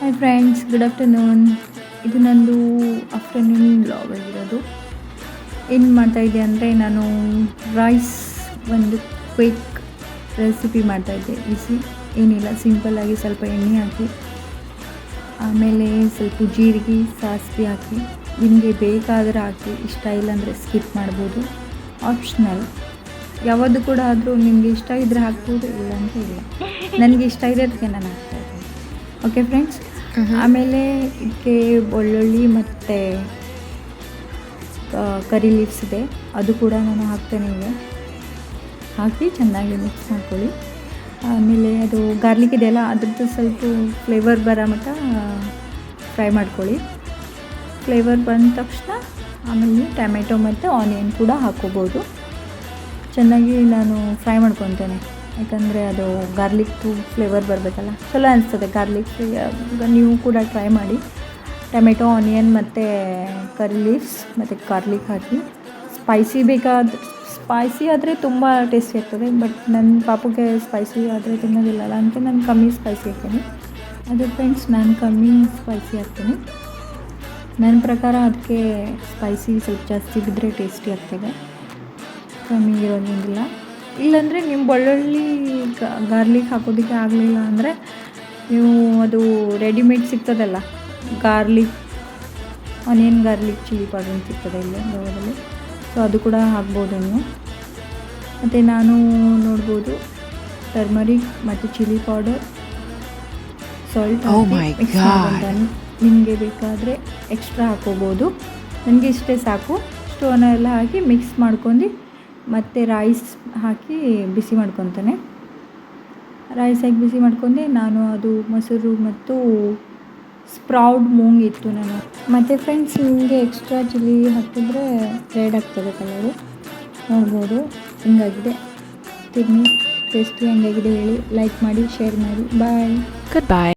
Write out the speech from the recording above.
Hi friends, good afternoon. ಇದು ನಂದು afternoon vlog ಆಗಿರೋದು. ಏನು ಮಾಡ್ತಾಯಿದ್ದೆ ಅಂದರೆ, ನಾನು ರೈಸ್ ಒಂದು ಕ್ವಿಕ್ ರೆಸಿಪಿ ಮಾಡ್ತಾಯಿದ್ದೆ. ಬಿಸಿ ಏನಿಲ್ಲ, ಸಿಂಪಲ್ಲಾಗಿ ಸ್ವಲ್ಪ ಎಣ್ಣೆ ಹಾಕಿ, ಆಮೇಲೆ ಸ್ವಲ್ಪ ಜೀರಿಗೆ ಸಾಸಿವೆ ಹಾಕಿ, ನಿಮಗೆ ಬೇಕಾದರೆ ಹಾಕಿ, ಇಷ್ಟ ಇಲ್ಲ ಅಂದರೆ ಸ್ಕಿಪ್ ಮಾಡ್ಬೋದು, ಆಪ್ಷನಲ್. ಯಾವುದು ಕೂಡ ಆದರೂ ನಿಮಗೆ ಇಷ್ಟ ಇದ್ದರೆ ಹಾಕ್ಬೋದು, ಇಲ್ಲ ಅಂತ ಇಲ್ಲ. ನನಗೆ ಇಷ್ಟ ಇದೆ, ಅದಕ್ಕೆ ನಾನು ಹಾಕ್ತಾಯಿದ್ದೀನಿ. ಓಕೆ ಫ್ರೆಂಡ್ಸ್, ಆಮೇಲೆ ಇದಕ್ಕೆ ಬೆಳ್ಳುಳ್ಳಿ ಮತ್ತು ಕರಿ ಲೀವ್ಸ್ ಇದೆ, ಅದು ಕೂಡ ನಾನು ಹಾಕ್ತೇನೆ. ಹಾಕಿ ಚೆನ್ನಾಗಿ ಮಿಕ್ಸ್ ಮಾಡ್ಕೊಳ್ಳಿ. ಆಮೇಲೆ ಅದು ಗಾರ್ಲಿಕ್ ಇದೆಯಲ್ಲ, ಅದ್ರದ್ದು ಸ್ವಲ್ಪ ಫ್ಲೇವರ್ ಬರೋ ಮಟ್ಟ ಫ್ರೈ ಮಾಡ್ಕೊಳ್ಳಿ. ಫ್ಲೇವರ್ ಬಂದ ತಕ್ಷಣ ಆಮೇಲೆ ಟೊಮೆಟೊ ಮತ್ತು ಆನಿಯನ್ ಕೂಡ ಹಾಕ್ಕೋಬೋದು. ಚೆನ್ನಾಗಿ ನಾನು ಫ್ರೈ ಮಾಡ್ಕೊತೇನೆ, ಯಾಕಂದರೆ ಅದು ಗಾರ್ಲಿಕ್ದು ಫ್ಲೇವರ್ ಬರಬೇಕಲ್ಲ, ಚಲೋ ಅನಿಸ್ತದೆ ಗಾರ್ಲಿಕ್. ನೀವು ಕೂಡ ಟ್ರೈ ಮಾಡಿ. ಟೊಮೆಟೊ, ಆನಿಯನ್ ಮತ್ತು ಕರಿ ಲೀವ್ಸ್ ಮತ್ತು ಗಾರ್ಲಿಕ್ ಹಾಕಿ, ಸ್ಪೈಸಿ ಆದರೆ ತುಂಬ ಟೇಸ್ಟಿ ಆಗ್ತದೆ. ಬಟ್ ನನ್ನ ಪಾಪುಗೆ ಸ್ಪೈಸಿ ಆದರೆ ತಿನ್ನೋದಿಲ್ಲಲ್ಲ ಅಂತ ನಾನು ಕಮ್ಮಿ ಸ್ಪೈಸಿ ಹಾಕ್ತೀನಿ. ಅದು ಫ್ರೆಂಡ್ಸ್, ನಾನು ಕಮ್ಮಿ ಸ್ಪೈಸಿ ಹಾಕ್ತೀನಿ. ನನ್ನ ಪ್ರಕಾರ ಅದಕ್ಕೆ ಸ್ಪೈಸಿ ಸ್ವಲ್ಪ ಜಾಸ್ತಿ ಬಿದ್ದರೆ ಟೇಸ್ಟಿ ಆಗ್ತದೆ, ಕಮ್ಮಿ ಇರೋದ್ರಿಂದಿಲ್ಲ. ಇಲ್ಲಾಂದರೆ ನೀವು ಬೆಳ್ಳುಳ್ಳಿ ಗಾರ್ಲಿಕ್ ಹಾಕೋದಕ್ಕೆ ಆಗಲಿಲ್ಲ ಅಂದರೆ, ನೀವು ಅದು ರೆಡಿಮೇಡ್ ಸಿಗ್ತದಲ್ಲ, ಆನಿಯನ್ ಗಾರ್ಲಿಕ್ ಚಿಲ್ಲಿ ಪೌಡರ್ ಅಂತ ಸಿಗ್ತದೆ ಇಲ್ಲಿ ಗೋವಾದಲ್ಲಿ, ಸೊ ಅದು ಕೂಡ ಹಾಕ್ಬೋದು ನೀವು. ಮತ್ತು ನಾನು ನೋಡ್ಬೋದು ಟರ್ಮರಿಕ್ ಮತ್ತು ಚಿಲ್ಲಿ ಪೌಡರ್, ಸಾಲ್ಟ್ ಮಿಕ್ಸ್ ಮಾಡ್ಕೊಂಡು, ನಿಮಗೆ ಬೇಕಾದರೆ ಎಕ್ಸ್ಟ್ರಾ ಹಾಕೋಬೋದು. ನನಗೆ ಇಷ್ಟೇ ಸಾಕು. ಸ್ಟೋನ ಎಲ್ಲ ಹಾಕಿ ಮಿಕ್ಸ್ ಮಾಡ್ಕೊಂಡು, ಮತ್ತು ರೈಸ್ ಹಾಕಿ ಬಿಸಿ ಮಾಡ್ಕೊತಾನೆ. ರೈಸ್ ಹಾಕಿ ಬಿಸಿ ಮಾಡ್ಕೊಂಡೆ. ನಾನು ಅದು ಮೊಸರು ಮತ್ತು ಸ್ಪ್ರೌಡ್ ಮೂಂಗ್ ಇತ್ತು ನಾನು. ಮತ್ತು ಫ್ರೆಂಡ್ಸ್, ನಿಮಗೆ ಎಕ್ಸ್ಟ್ರಾ ಚಿಲ್ಲಿ ಹಾಕಿದ್ರೆ ರೆಡ್ ಆಗ್ತದೆ ಕಲರು, ನೋಡ್ಬೋದು. ಹಿಂಗಾಗಿದೆ, ತಿನ್ನಿ, ಟೇಸ್ಟಿ ಹೆಂಗಾಗಿದೆ ಹೇಳಿ, ಲೈಕ್ ಮಾಡಿ, ಶೇರ್ ಮಾಡಿ. ಬಾಯ್. Goodbye.